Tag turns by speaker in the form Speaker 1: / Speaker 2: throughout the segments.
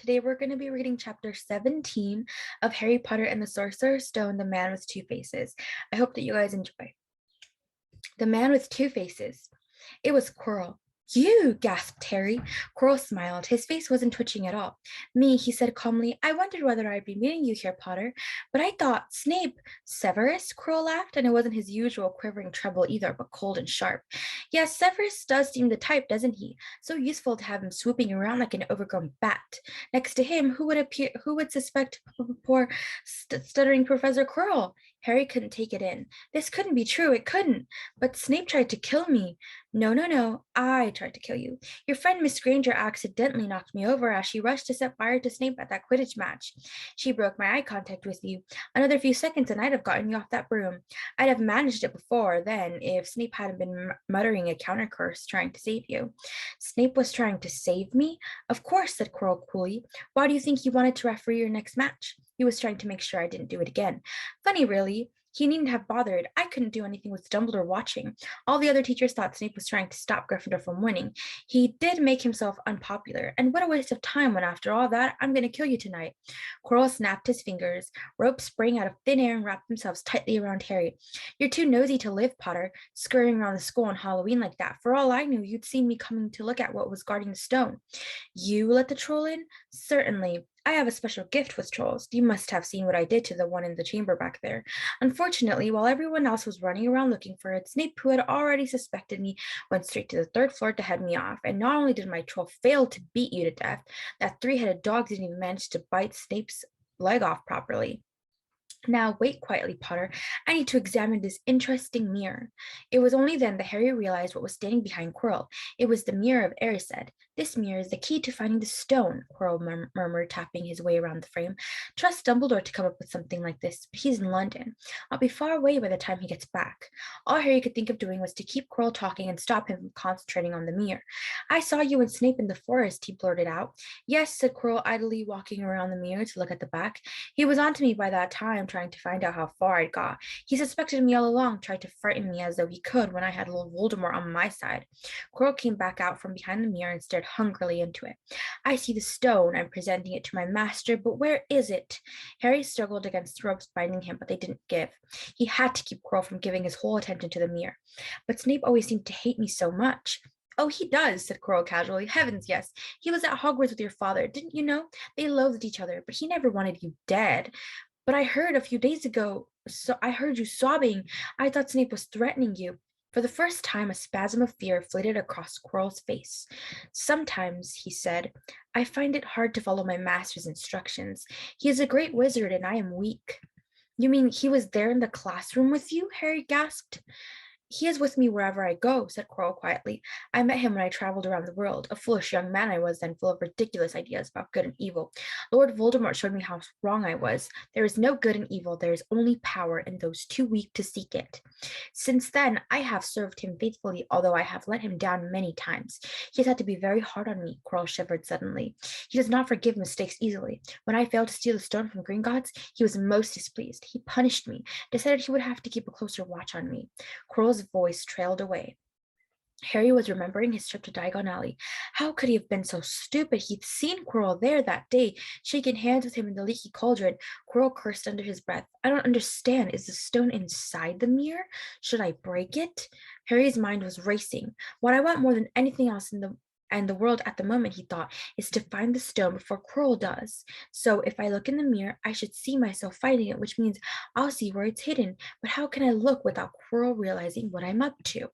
Speaker 1: Today we're going to be reading chapter 17 of Harry Potter and the Sorcerer's Stone, The Man with Two Faces. I hope that you guys enjoy. The Man with Two Faces. It was Quirrell. You, gasped Harry. Quirrell smiled. His face wasn't twitching at all. Me, he said calmly. I wondered whether I'd be meeting you here, Potter. But I thought, Snape. Severus? Quirrell laughed, and it wasn't his usual quivering treble either, but cold and sharp. Yes, Severus does seem the type, doesn't he? So useful to have him swooping around like an overgrown bat. Next to him, who would suspect poor stuttering Professor Quirrell? Harry couldn't take it in. This couldn't be true. It couldn't. But Snape tried to kill me. No, no, no. I tried to kill you. Your friend Miss Granger accidentally knocked me over as she rushed to set fire to Snape at that Quidditch match. She broke my eye contact with you. Another few seconds and I'd have gotten you off that broom. I'd have managed it before then if Snape hadn't been muttering a counter curse trying to save you. Snape was trying to save me? Of course, said Quirrell coolly. Why do you think he wanted to referee your next match? He was trying to make sure I didn't do it again. Funny, really. He needn't have bothered. I couldn't do anything with Dumbledore watching. All the other teachers thought Snape was trying to stop Gryffindor from winning. He did make himself unpopular, and what a waste of time when after all that, I'm going to kill you tonight. Quirrell snapped his fingers. Ropes sprang out of thin air and wrapped themselves tightly around Harry. You're too nosy to live, Potter, scurrying around the school on Halloween like that. For all I knew, you'd seen me coming to look at what was guarding the stone. You let the troll in? Certainly. I have a special gift with trolls. You must have seen what I did to the one in the chamber back there. Unfortunately, while everyone else was running around looking for it, Snape, who had already suspected me, went straight to the third floor to head me off. And not only did my troll fail to beat you to death, that three-headed dog didn't even manage to bite Snape's leg off properly. Now wait quietly, Potter. I need to examine this interesting mirror. It was only then that Harry realized what was standing behind Quirrell. It was the mirror of Erised. This mirror is the key to finding the stone, Quirrell murmured, tapping his way around the frame. Trust Dumbledore to come up with something like this, but he's in London. I'll be far away by the time he gets back. All Harry could think of doing was to keep Quirrell talking and stop him from concentrating on the mirror. I saw you and Snape in the forest, he blurted out. Yes, said Quirrell, idly walking around the mirror to look at the back. He was on to me by that time, trying to find out how far I'd got. He suspected me all along, tried to frighten me as though he could when I had Lord Voldemort on my side. Quirrell came back out from behind the mirror and stared hungrily into it. I see the stone. I'm presenting it to my master, but where is it? Harry struggled against the ropes binding him, but they didn't give. He had to keep Quirrell from giving his whole attention to the mirror. But Snape always seemed to hate me so much. Oh, he does, said Quirrell casually. Heavens, yes. He was at Hogwarts with your father, didn't you know? They loathed each other, but he never wanted you dead. But I heard a few days ago, so I heard you sobbing. I thought Snape was threatening you. For the first time, a spasm of fear flitted across Quirrell's face. Sometimes, he said, I find it hard to follow my master's instructions. He is a great wizard, and I am weak. You mean he was there in the classroom with you? Harry gasped. He is with me wherever I go, said Quirrell quietly. I met him when I traveled around the world. A foolish young man I was then, full of ridiculous ideas about good and evil. Lord Voldemort showed me how wrong I was. There is no good and evil. There is only power in those too weak to seek it. Since then, I have served him faithfully, although I have let him down many times. He has had to be very hard on me, Quirrell shivered suddenly. He does not forgive mistakes easily. When I failed to steal the stone from Gringotts, he was most displeased. He punished me, decided he would have to keep a closer watch on me. Quirrell's voice trailed away. Harry was remembering his trip to Diagon Alley. How could he have been so stupid? He'd seen Quirrell there that day, shaken hands with him in the leaky cauldron. Quirrell cursed under his breath. I don't understand. Is the stone inside the mirror? Should I break it? Harry's mind was racing. What I want more than anything else in the world at the moment, he thought, is to find the stone before Quirrell does. So if I look in the mirror, I should see myself fighting it, which means I'll see where it's hidden. But how can I look without Quirrell realizing what I'm up to?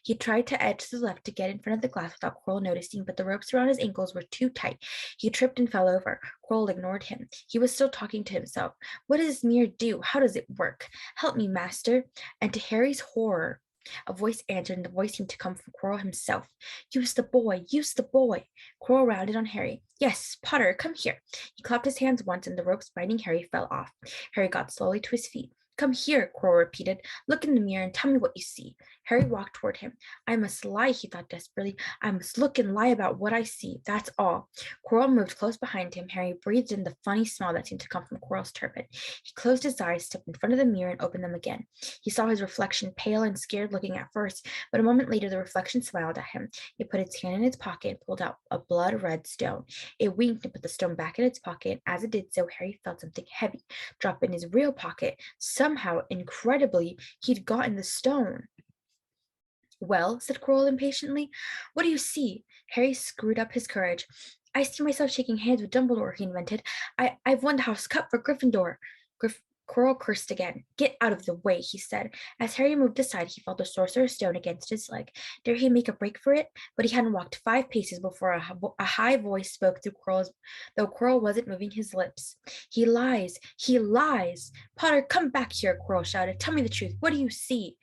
Speaker 1: He tried to edge to the left to get in front of the glass without Quirrell noticing, but the ropes around his ankles were too tight. He tripped and fell over. Quirrell ignored him. He was still talking to himself. What does this mirror do? How does it work? Help me, master. And to Harry's horror, a voice answered, and the voice seemed to come from Quirrell himself. Use the boy, use the boy. Quirrell rounded on Harry. Yes, Potter, come here. He clapped his hands once, and the ropes binding Harry fell off. Harry got slowly to his feet. Come here, Quirrell repeated. Look in the mirror and tell me what you see. Harry walked toward him. I must lie, he thought desperately. I must look and lie about what I see. That's all. Quirrell moved close behind him. Harry breathed in the funny smell that seemed to come from Quirrell's turban. He closed his eyes, stepped in front of the mirror, and opened them again. He saw his reflection, pale and scared looking at first, but a moment later the reflection smiled at him. It put its hand in its pocket and pulled out a blood-red stone. It winked and put the stone back in its pocket. As it did so, Harry felt something heavy drop in his real pocket. Somehow, incredibly, he'd gotten the stone. Well, said Quirrell impatiently, what do you see? Harry screwed up his courage. I see myself shaking hands with Dumbledore, he invented. I've won the House Cup for Gryffindor. Quirrell cursed again. Get out of the way, he said. As Harry moved aside, he felt the Sorcerer's Stone against his leg. Dare he make a break for it? But he hadn't walked 5 paces before a high voice spoke through though Quirrell wasn't moving his lips. He lies! He lies! Potter, come back here, Quirrell shouted. Tell me the truth. What do you see?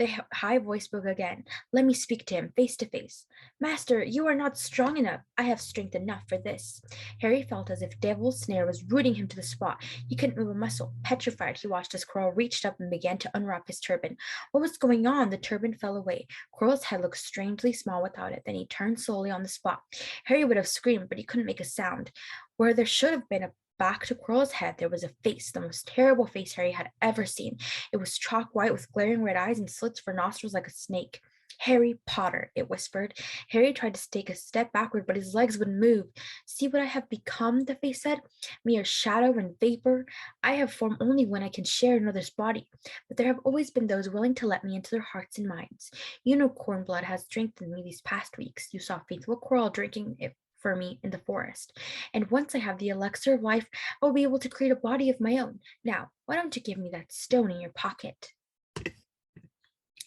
Speaker 1: The high voice spoke again. Let me speak to him, face to face. Master, you are not strong enough. I have strength enough for this. Harry felt as if Devil's Snare was rooting him to the spot. He couldn't move a muscle. Petrified, he watched as Quirrell reached up and began to unwrap his turban. What was going on? The turban fell away. Quirrell's head looked strangely small without it. Then he turned slowly on the spot. Harry would have screamed, but he couldn't make a sound. Where there should have been a back to Quirrell's head, there was a face, the most terrible face Harry had ever seen. It was chalk white with glaring red eyes and slits for nostrils like a snake. Harry Potter, it whispered. Harry tried to take a step backward, but his legs wouldn't move. See what I have become, the face said. Mere shadow and vapor. I have form only when I can share another's body. But there have always been those willing to let me into their hearts and minds. You know Cornblood has strengthened me these past weeks. You saw faithful Quirrell drinking it for me in the forest. And once I have the elixir of life, I'll be able to create a body of my own. Now, why don't you give me that stone in your pocket?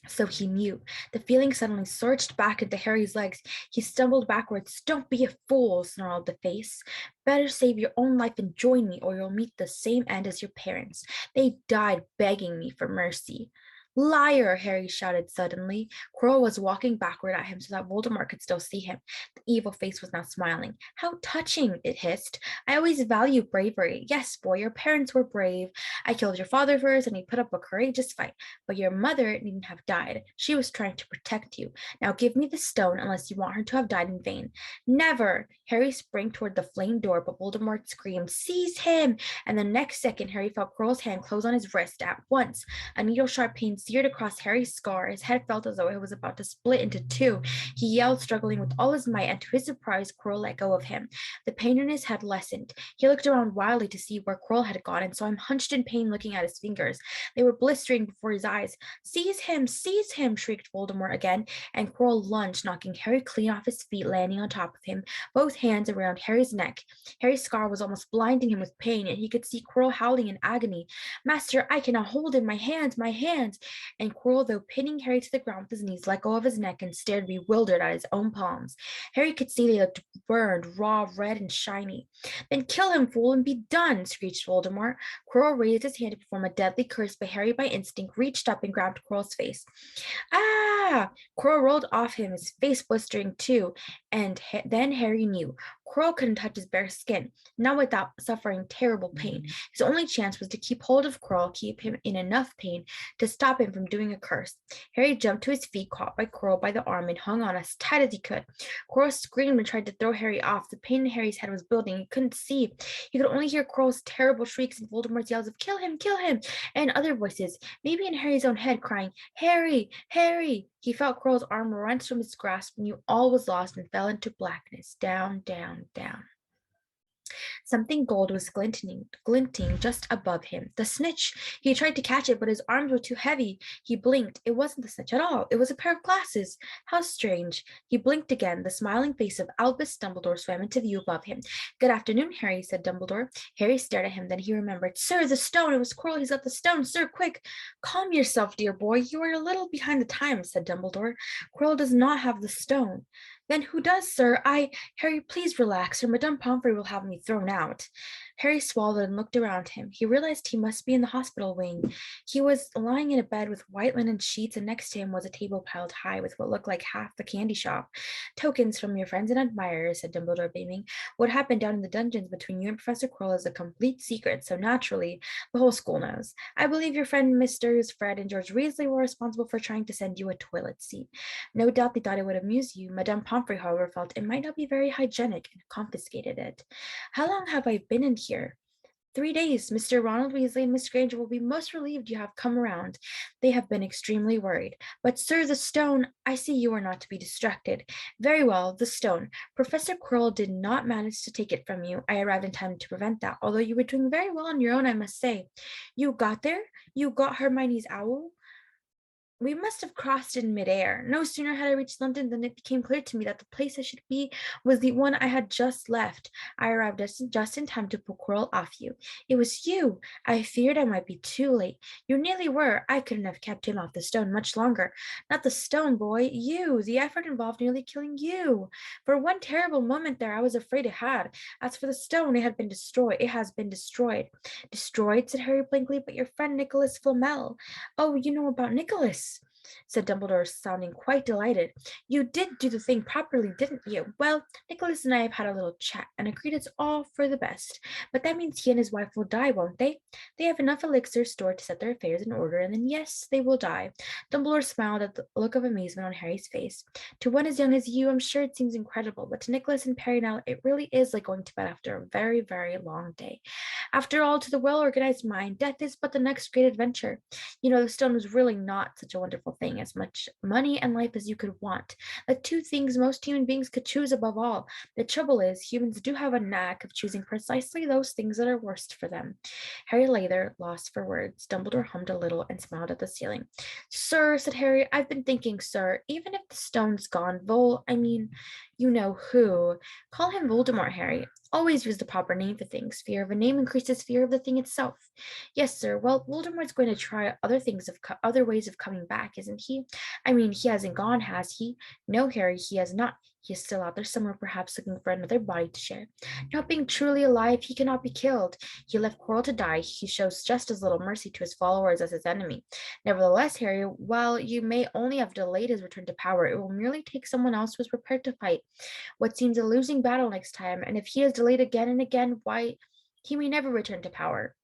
Speaker 1: So he knew. The feeling suddenly surged back into Harry's legs. He stumbled backwards. Don't be a fool, snarled the face. Better save your own life and join me, or you'll meet the same end as your parents. They died begging me for mercy. Liar, Harry shouted suddenly. Quirrell was walking backward at him so that Voldemort could still see him. The evil face was now smiling. How touching, it hissed. I always value bravery. Yes, boy, your parents were brave. I killed your father first, and he put up a courageous fight. But your mother needn't have died. She was trying to protect you. Now give me the stone unless you want her to have died in vain. Never! Harry sprang toward the flame door, but Voldemort screamed, Seize him! And the next second, Harry felt Quirrell's hand close on his wrist at once. A needle-sharp pain seared across Harry's scar. His head felt as though it was about to split into 2. He yelled, struggling with all his might, and to his surprise, Quirrell let go of him. The pain in his head lessened. He looked around wildly to see where Quirrell had gone and saw him hunched in pain looking at his fingers. They were blistering before his eyes. Seize him! Seize him! Shrieked Voldemort again, and Quirrell lunged, knocking Harry clean off his feet, landing on top of him, both hands around Harry's neck. Harry's scar was almost blinding him with pain, and he could see Quirrell howling in agony. Master, I cannot hold him! My hands! My hands! And Quirrell, though pinning Harry to the ground with his knees, let go of his neck and stared bewildered at his own palms. Harry could see they looked burned, raw, red, and shiny. Then kill him, fool, and be done, screeched Voldemort. Quirrell raised his hand to perform a deadly curse, but Harry, by instinct, reached up and grabbed Quirrell's face. Ah! Quirrell rolled off him, his face blistering too, and then Harry knew. Quirrell couldn't touch his bare skin, not without suffering terrible pain. His only chance was to keep hold of Quirrell, keep him in enough pain to stop him from doing a curse. Harry jumped to his feet, caught by Quirrell by the arm, and hung on as tight as he could. Quirrell screamed and tried to throw Harry off. The pain in Harry's head was building. He couldn't see. He could only hear Quirrell's terrible shrieks and Voldemort's yells of kill him, and other voices, maybe in Harry's own head, crying, Harry, Harry! He felt Quirrell's arm wrench from his grasp, knew all was lost, and fell into blackness, down, down, down. Something gold was glinting just above him. The snitch! He tried to catch it, but his arms were too heavy. He blinked. It wasn't the snitch at all. It was a pair of glasses. How strange. He blinked again. The smiling face of Albus Dumbledore swam into view above him. Good afternoon, Harry, said Dumbledore. Harry stared at him. Then he remembered. Sir, the stone! It was Quirrell. He's got the stone. Sir, quick! Calm yourself, dear boy. You are a little behind the times, said Dumbledore. Quirrell does not have the stone. Then who does, sir? Harry, please relax, or Madame Pomfrey will have me thrown out. Harry swallowed and looked around him. He realized he must be in the hospital wing. He was lying in a bed with white linen sheets, and next to him was a table piled high with what looked like half the candy shop. Tokens from your friends and admirers, said Dumbledore, beaming. What happened down in the dungeons between you and Professor Quirrell is a complete secret, so naturally, the whole school knows. I believe your friend Misters Fred and George Weasley were responsible for trying to send you a toilet seat. No doubt they thought it would amuse you. Madame Pomfrey, however, felt it might not be very hygienic and confiscated it. How long have I been in here? 3 days. Mr. Ronald Weasley and Miss Granger will be most relieved you have come around. They have been extremely worried. But, sir, the stone, I see you are not to be distracted. Very well, the stone. Professor Quirrell did not manage to take it from you. I arrived in time to prevent that, although you were doing very well on your own, I must say. You got there? You got Hermione's owl? We must have crossed in midair. No sooner had I reached London than it became clear to me that the place I should be was the one I had just left. I arrived just in time to pull Quirrell off you. It was you. I feared I might be too late. You nearly were. I couldn't have kept him off the stone much longer. Not the stone, boy. You. The effort involved nearly killing you. For one terrible moment there, I was afraid it had. As for the stone, it had been destroyed. It has been destroyed. Destroyed, said Harry blankly, but your friend Nicholas Flamel. Oh, you know about Nicholas, said Dumbledore, sounding quite delighted. You did do the thing properly, didn't you? Well, Nicholas and I have had a little chat and agreed it's all for the best. But that means he and his wife will die, won't they? They have enough elixir stored to set their affairs in order, and then yes, they will die. Dumbledore smiled at the look of amazement on Harry's face. To one as young as you, I'm sure it seems incredible, but to Nicholas and Perry now, it really is like going to bed after a very, very long day. After all, to the well-organized mind, death is but the next great adventure. You know, the stone was really not such a wonderful thing, as much money and life as you could want. The two things most human beings could choose above all. The trouble is, humans do have a knack of choosing precisely those things that are worst for them. Harry lay there, lost for words. Dumbledore hummed a little and smiled at the ceiling. Sir, said Harry, I've been thinking, sir, even if the stone's gone, you know who. Call him Voldemort, Harry. Always use the proper name for things. Fear of a name increases fear of the thing itself. Yes, sir. Well, Voldemort's going to try other ways of coming back, isn't he? He hasn't gone, has he? No, Harry, he has not. He is still out there somewhere, perhaps looking for another body to share. Not being truly alive, he cannot be killed. He left Quirrell to die. He shows just as little mercy to his followers as his enemy. Nevertheless, Harry, while you may only have delayed his return to power, it will merely take someone else who is prepared to fight what seems a losing battle next time, and if he is delayed again and again, why, he may never return to power.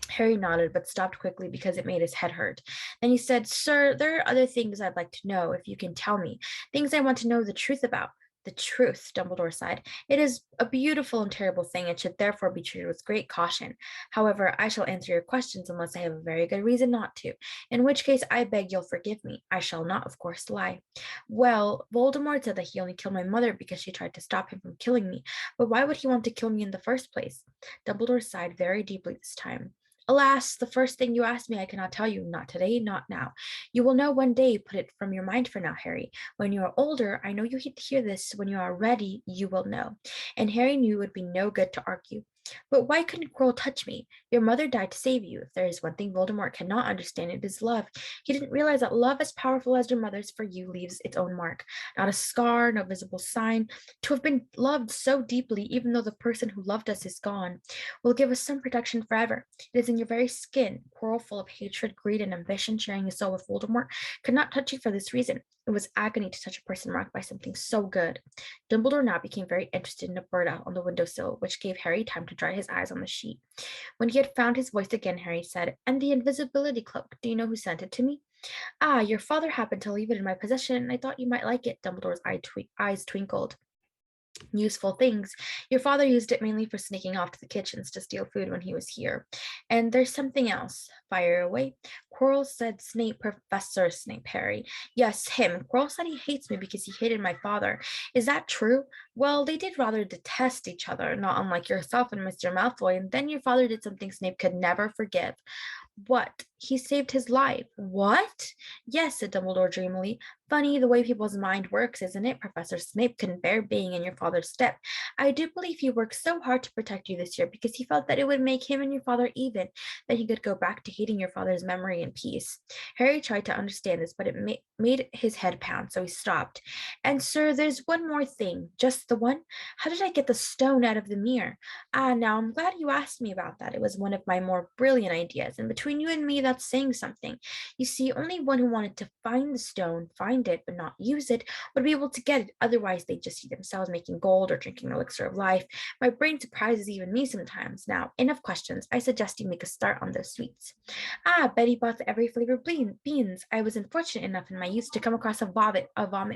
Speaker 1: Harry nodded, but stopped quickly because it made his head hurt. Then he said, Sir, there are other things I'd like to know, if you can tell me. Things I want to know the truth about. The truth, Dumbledore sighed. It is a beautiful and terrible thing, and should therefore be treated with great caution. However, I shall answer your questions unless I have a very good reason not to, in which case I beg you'll forgive me. I shall not, of course, lie. Well, Voldemort said that he only killed my mother because she tried to stop him from killing me, but why would he want to kill me in the first place? Dumbledore sighed very deeply this time. Alas, the first thing you asked me I cannot tell you, not today, not now. You will know one day, put it from your mind for now, Harry. When you are older, I know you hate to hear this, when you are ready, you will know. And Harry knew it would be no good to argue. But why couldn't Quirrell touch me? Your mother died to save you. If there is one thing Voldemort cannot understand, it is love. He didn't realize that love as powerful as your mother's for you leaves its own mark. Not a scar, no visible sign. To have been loved so deeply, even though the person who loved us is gone, will give us some protection forever. It is in your very skin. Quirrell, full of hatred, greed, and ambition, sharing his soul with Voldemort, could not touch you for this reason. It was agony to touch a person marked by something so good. Dumbledore now became very interested in a bird out on the windowsill, which gave Harry time to dry his eyes on the sheet. When he had found his voice again, Harry said, And the invisibility cloak, do you know who sent it to me? Ah, your father happened to leave it in my possession, and I thought you might like it. Dumbledore's eyes twinkled. Useful things. Your father used it mainly for sneaking off to the kitchens to steal food when he was here. And there's something else. Fire away. Quirrell said Snape, Professor Snape, Harry. Yes, him. Quirrell said he hates me because he hated my father. Is that true? Well, they did rather detest each other, not unlike yourself and Mr. Malfoy, and then your father did something Snape could never forgive. What? He saved his life. What? Yes, said Dumbledore dreamily. Funny the way people's mind works, isn't it? Professor Snape couldn't bear being in your father's step. I do believe he worked so hard to protect you this year because he felt that it would make him and your father even, that he could go back to hating your father's memory in peace. Harry tried to understand this, but it made his head pound, so he stopped. And, sir, there's one more thing. Just the one? How did I get the stone out of the mirror? Ah, now I'm glad you asked me about that. It was one of my more brilliant ideas, and between you and me, that's saying something. You see, only one who wanted to find the stone, find it, but not use it, would be able to get it. Otherwise, they'd just see themselves making gold or drinking the elixir of life. My brain surprises even me sometimes. Now, enough questions. I suggest you make a start on those sweets. Ah, Betty bought every flavored beans. I was unfortunate enough in my youth to come across a vomit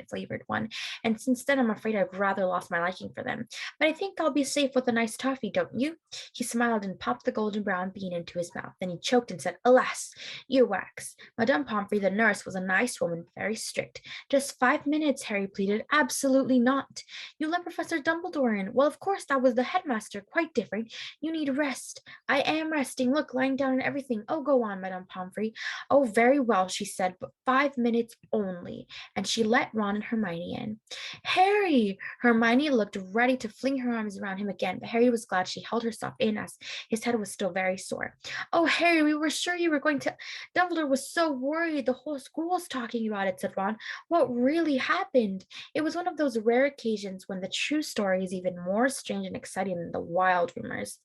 Speaker 1: flavored one, and since then I'm afraid I've rather lost my liking for them. But I think I'll be safe with a nice toffee, don't you? He smiled and popped the golden brown bean into his mouth. Then he choked and said, Alas, earwax. Madame Pomfrey, the nurse, was a nice woman, very strict. Just 5 minutes, Harry pleaded. Absolutely not. You let Professor Dumbledore in. Well, of course, that was the headmaster. Quite different. You need rest. I am resting. Look, lying down and everything. Oh, go on, Madame Pomfrey. Oh, very well, she said, but 5 minutes only. And she let Ron and Hermione in. Harry! Hermione looked ready to fling her arms around him again, but Harry was glad she held herself in as his head was still very sore. Oh, Harry, we were sure you were going to. Dumbledore was so worried. The whole school's talking about it, said Ron. What really happened? It was one of those rare occasions when the true story is even more strange and exciting than the wild rumors.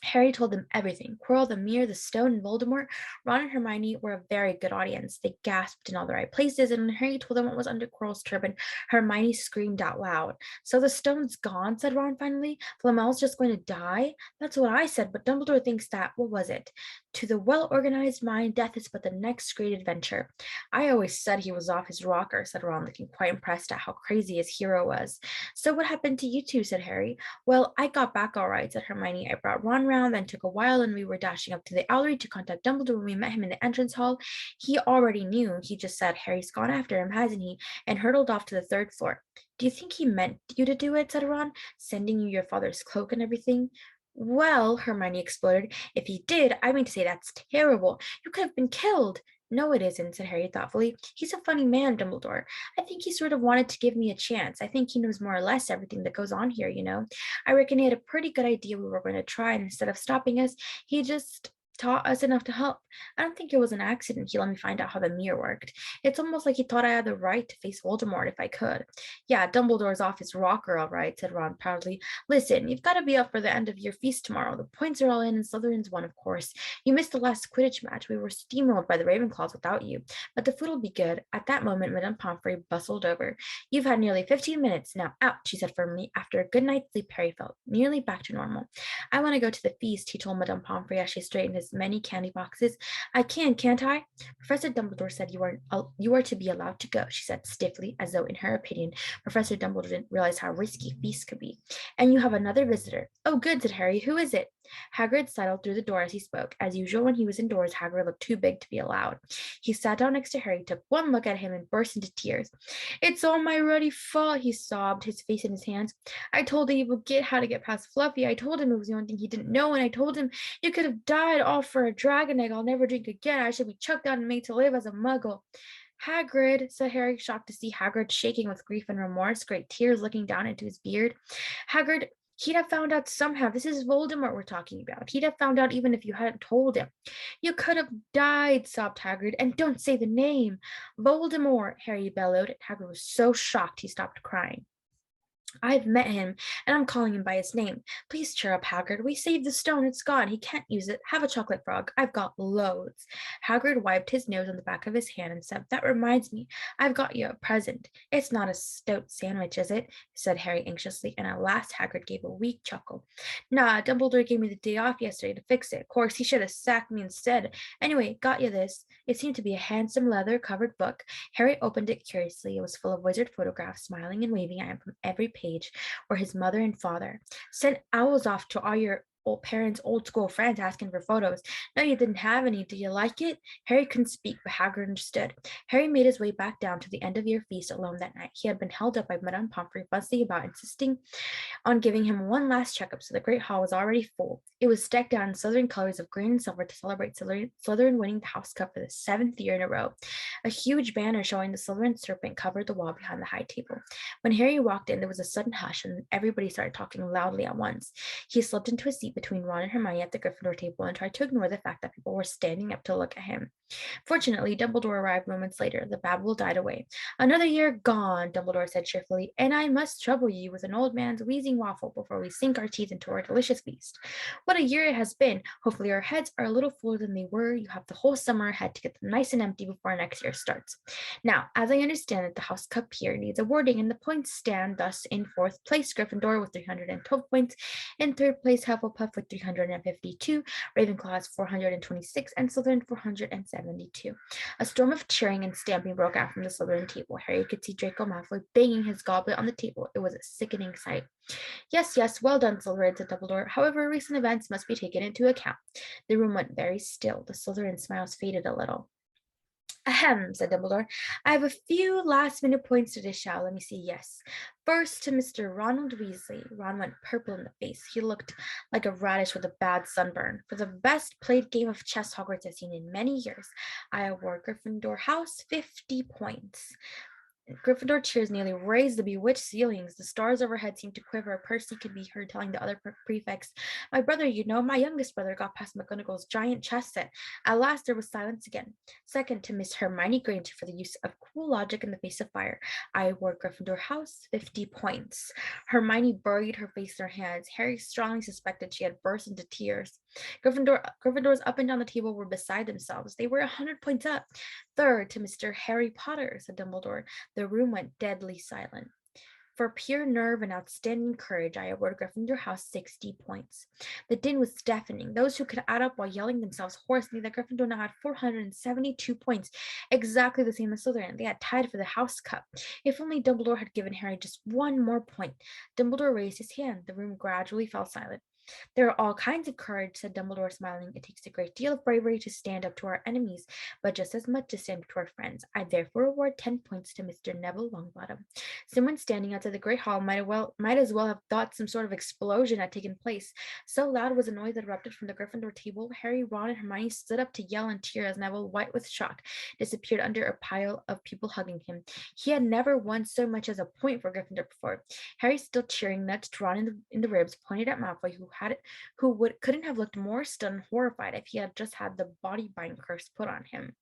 Speaker 1: Harry told them everything. Quirrell, the mirror, the stone, and Voldemort. Ron and Hermione were a very good audience. They gasped in all the right places, and when Harry told them what was under Quirrell's turban, Hermione screamed out loud. So the stone's gone, said Ron finally. Flamel's just going to die? That's what I said, but Dumbledore thinks that, what was it? To the well-organized mind, death is but the next great adventure. I always said he was off his rocker, said Ron, looking quite impressed at how crazy his hero was. So what happened to you two, said Harry. Well, I got back all right, said Hermione. I brought Ron round, then took a while, and we were dashing up to the Owlery to contact Dumbledore when we met him in the entrance hall. He already knew. He just said, Harry's gone after him, hasn't he? And hurtled off to the third floor. Do you think he meant you to do it, said Ron, sending you your father's cloak and everything? Well, Hermione exploded, if he did, I mean to say that's terrible. You could have been killed. No, it isn't, said Harry thoughtfully. He's a funny man, Dumbledore. I think he sort of wanted to give me a chance. I think he knows more or less everything that goes on here, you know. I reckon he had a pretty good idea we were going to try, and instead of stopping us, he just taught us enough to help. I don't think it was an accident he let me find out how the mirror worked. It's almost like he thought I had the right to face Voldemort if I could. Yeah, Dumbledore's off his rocker, all right, said Ron proudly. Listen, you've got to be up for the end of your feast tomorrow. The points are all in, and Slytherin's won, of course. You missed the last Quidditch match. We were steamrolled by the Ravenclaws without you. But the food will be good. At that moment, Madame Pomfrey bustled over. You've had nearly 15 minutes. Now out, she said firmly. After a good night's sleep, Harry felt nearly back to normal. I want to go to the feast, he told Madame Pomfrey as she straightened his many candy boxes. I can, can't I? Professor Dumbledore said you are to be allowed to go, she said stiffly, as though in her opinion Professor Dumbledore didn't realize how risky feasts could be. And you have another visitor. Oh, good, said Harry. Who is it? Hagrid sidled through the door as he spoke. As usual, when he was indoors, Hagrid looked too big to be allowed. He sat down next to Harry, took one look at him, and burst into tears. It's all my ruddy fault, he sobbed, his face in his hands. I told the evil git how to get past Fluffy. I told him it was the only thing he didn't know, and I told him you could have died all for a dragon egg. I'll never drink again. I should be chucked out and made to live as a muggle. Hagrid, said Harry, shocked to see Hagrid shaking with grief and remorse, great tears looking down into his beard. Hagrid, he'd have found out somehow. This is Voldemort we're talking about. He'd have found out even if you hadn't told him. You could have died, sobbed Hagrid, and don't say the name. Voldemort, Harry bellowed. Hagrid was so shocked he stopped crying. I've met him, and I'm calling him by his name. Please cheer up, Hagrid. We saved the stone. It's gone. He can't use it. Have a chocolate frog. I've got loads. Hagrid wiped his nose on the back of his hand and said, That reminds me. I've got you a present. It's not a stout sandwich, is it? Said Harry anxiously, and at last Hagrid gave a weak chuckle. Nah, Dumbledore gave me the day off yesterday to fix it. Of course, he should have sacked me instead. Anyway, got you this. It seemed to be a handsome leather-covered book. Harry opened it curiously. It was full of wizard photographs, smiling and waving at him from every page were his mother and father. Sent owls off to all your old parents, old school friends asking for photos. No, you didn't have any. Do you like it? Harry couldn't speak, but Hagrid understood. Harry made his way back down to the end of year feast alone that night. He had been held up by Madame Pomfrey, fussing about, insisting on giving him one last checkup, so the great hall was already full. It was decked out in Slytherin colors of green and silver to celebrate Slytherin winning the House Cup for the 7th year in a row. A huge banner showing the Slytherin serpent covered the wall behind the high table. When Harry walked in, there was a sudden hush, and everybody started talking loudly at once. He slipped into a seat between Ron and Hermione at the Gryffindor table and tried to ignore the fact that people were standing up to look at him. Fortunately, Dumbledore arrived moments later. The babble died away. "Another year gone," Dumbledore said cheerfully, "and I must trouble you with an old man's wheezing waffle before we sink our teeth into our delicious feast. What a year it has been! Hopefully our heads are a little fuller than they were. You have the whole summer ahead to get them nice and empty before next year starts. Now, as I understand it, the House Cup here needs awarding, and the points stand thus: in fourth place, Gryffindor with 312 points; in third place, Hufflepuff with 352; Ravenclaw has 426, and Slytherin 472. A storm of cheering and stamping broke out from the Slytherin table. Harry could see Draco Malfoy banging his goblet on the table. It was a sickening sight. "Yes, yes, well done, Slytherin," said Dumbledore. "However, recent events must be taken into account." The room went very still. The Slytherin smiles faded a little. "Ahem," said Dumbledore. "I have a few last-minute points to dish out. Let me see. Yes. First, to Mr. Ronald Weasley." Ron went purple in the face. He looked like a radish with a bad sunburn. "For the best played game of chess Hogwarts has seen in many years, I award Gryffindor House 50 points." Gryffindor cheers nearly raised the bewitched ceilings. The stars overhead seemed to quiver. Percy could be heard telling the other prefects, "My brother, you know, my youngest brother got past McGonagall's giant chess set." At last there was silence again. Second, to Miss Hermione Granger for the use of cool logic in the face of fire. "I award Gryffindor House 50 points." Hermione buried her face in her hands. Harry strongly suspected she had burst into tears. Gryffindors up and down the table were beside themselves. They were 100 points up. Third, to Mr. Harry Potter, said Dumbledore. The room went deadly silent. "For pure nerve and outstanding courage, I award Gryffindor House 60 points." The din was deafening. Those who could add up while yelling themselves hoarse knew that Gryffindor now had 472 points, exactly the same as Slytherin. They had tied for the House Cup. If only Dumbledore had given Harry just one more point. Dumbledore raised his hand. The room gradually fell silent. "There are all kinds of courage," said Dumbledore, smiling. "It takes a great deal of bravery to stand up to our enemies, but just as much to stand up to our friends. I therefore award 10 points to Mr. Neville Longbottom." Someone standing outside the great hall might as well have thought some sort of explosion had taken place. So loud was the noise that erupted from the Gryffindor table. Harry, Ron, and Hermione stood up to yell and cheer as Neville, white with shock, disappeared under a pile of people hugging him. He had never won so much as a point for Gryffindor before. Harry, still cheering, nudged Ron in the ribs, pointed at Malfoy, couldn't have looked more stunned and horrified if he had just had the body bind curse put on him.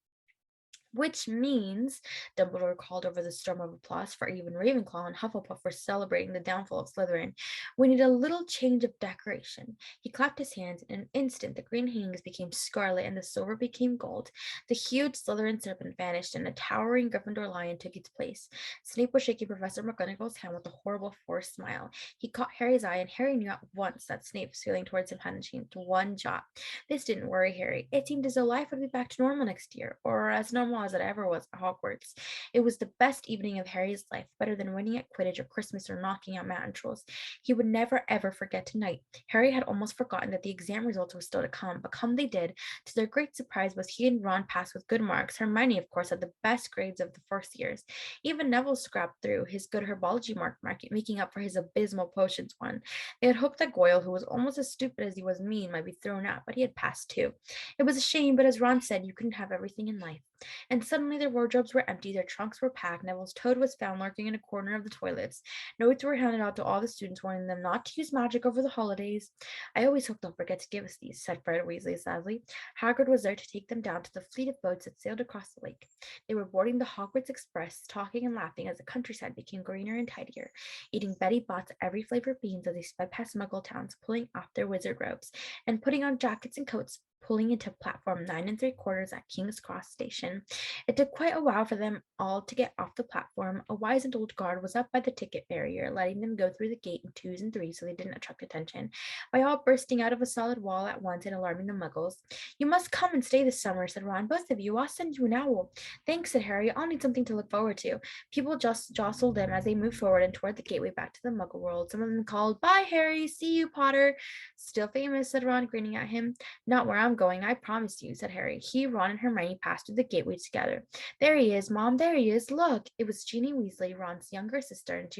Speaker 1: "Which means," Dumbledore called over the storm of applause, for even Ravenclaw and Hufflepuff were celebrating the downfall of Slytherin, "we need a little change of decoration." He clapped his hands. In an instant, the green hangings became scarlet and the silver became gold. The huge Slytherin serpent vanished, and a towering Gryffindor lion took its place. Snape was shaking Professor McGonagall's hand with a horrible, forced smile. He caught Harry's eye, and Harry knew at once that Snape's feeling towards him hadn't changed one jot. This didn't worry Harry. It seemed as though life would be back to normal next year, or as normal as it ever was at Hogwarts. It was the best evening of Harry's life, better than winning at Quidditch or Christmas or knocking out mountain trolls. He would never ever forget tonight. Harry had almost forgotten that the exam results were still to come, but come they did. To their great surprise, both he and Ron passed with good marks. Hermione, of course, had the best grades of the first years. Even Neville scrapped through his good herbology mark, making up for his abysmal potions one. They had hoped that Goyle, who was almost as stupid as he was mean, might be thrown out, but he had passed too. It was a shame, but as Ron said, you couldn't have everything in life. And suddenly their wardrobes were empty, their trunks were packed. Neville's toad was found lurking in a corner of the toilets. Notes were handed out to all the students warning them not to use magic over the holidays. "I always hope they'll forget to give us these," said Fred Weasley sadly. Hagrid was there to take them down to the fleet of boats that sailed across the lake. They were boarding the Hogwarts Express, talking and laughing as the countryside became greener and tidier, eating Betty Bott's every flavored beans as they sped past Muggle towns, pulling off their wizard robes and putting on jackets and coats pulling into platform 9 3/4 at King's Cross Station. It took quite a while for them all to get off the platform. A wizened old guard was up by the ticket barrier, letting them go through the gate in twos and threes so they didn't attract attention, by all bursting out of a solid wall at once and alarming the muggles. "You must come and stay this summer," said Ron. "Both of you. I'll send you an owl." "Thanks," said Harry. "I'll need something to look forward to." People just jostled them as they moved forward and toward the gateway back to the Muggle world. Some of them called, "Bye, Harry. See you, Potter." "Still famous," said Ron, grinning at him. "Not where I'm going, I promise you," said Harry. He, Ron, and Hermione passed through the gateway together. "There he is, Mom. There he is. Look." It was Ginny Weasley, Ron's younger sister, and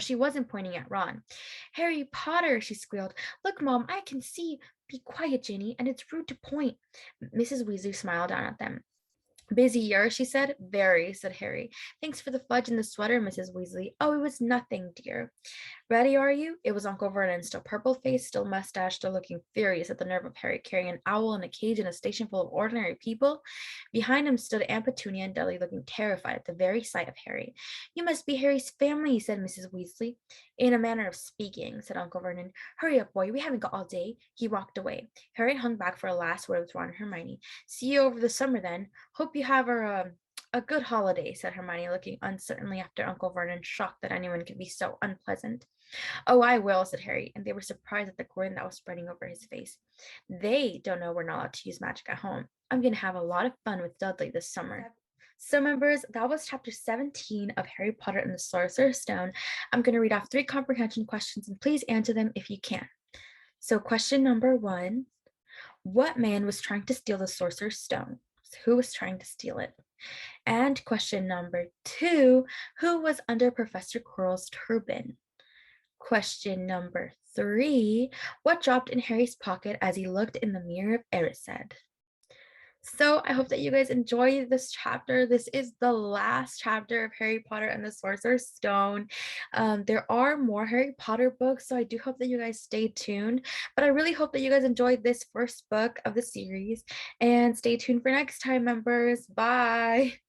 Speaker 1: she wasn't pointing at Ron. "Harry Potter," she squealed. "Look, Mom, I can see." "Be quiet, Ginny, and it's rude to point." Mrs. Weasley smiled down at them. "Busy year," she said. "Very," said Harry. "Thanks for the fudge and the sweater, Mrs. Weasley." "Oh, it was nothing, dear." "Ready, are you?" It was Uncle Vernon, still purple-faced, still mustached, still looking furious at the nerve of Harry carrying an owl in a cage in a station full of ordinary people. Behind him stood Aunt Petunia and Dudley, looking terrified at the very sight of Harry. "You must be Harry's family," said Mrs. Weasley. "In a manner of speaking," said Uncle Vernon. "Hurry up, boy, we haven't got all day." He walked away. Harry hung back for a last word with Ron and Hermione. "See you over the summer, then. Hope you have a good holiday," said Hermione, looking uncertainly after Uncle Vernon, shocked that anyone could be so unpleasant. "Oh, I will," said Harry, and they were surprised at the grin that was spreading over his face. "They don't know we're not allowed to use magic at home. I'm going to have a lot of fun with Dudley this summer." So, members, that was chapter 17 of Harry Potter and the Sorcerer's Stone. I'm going to read off 3 comprehension questions, and please answer them if you can. So, question number 1, what man was trying to steal the Sorcerer's Stone? Who was trying to steal it? And question number 2, who was under Professor Quirrell's turban? Question number 3, what dropped in Harry's pocket as he looked in the mirror of Erised? So I hope that you guys enjoy this chapter. This is the last chapter of Harry Potter and the Sorcerer's Stone. There are more Harry Potter books, so I do hope that you guys stay tuned. But I really hope that you guys enjoyed this first book of the series. And stay tuned for next time, members. Bye.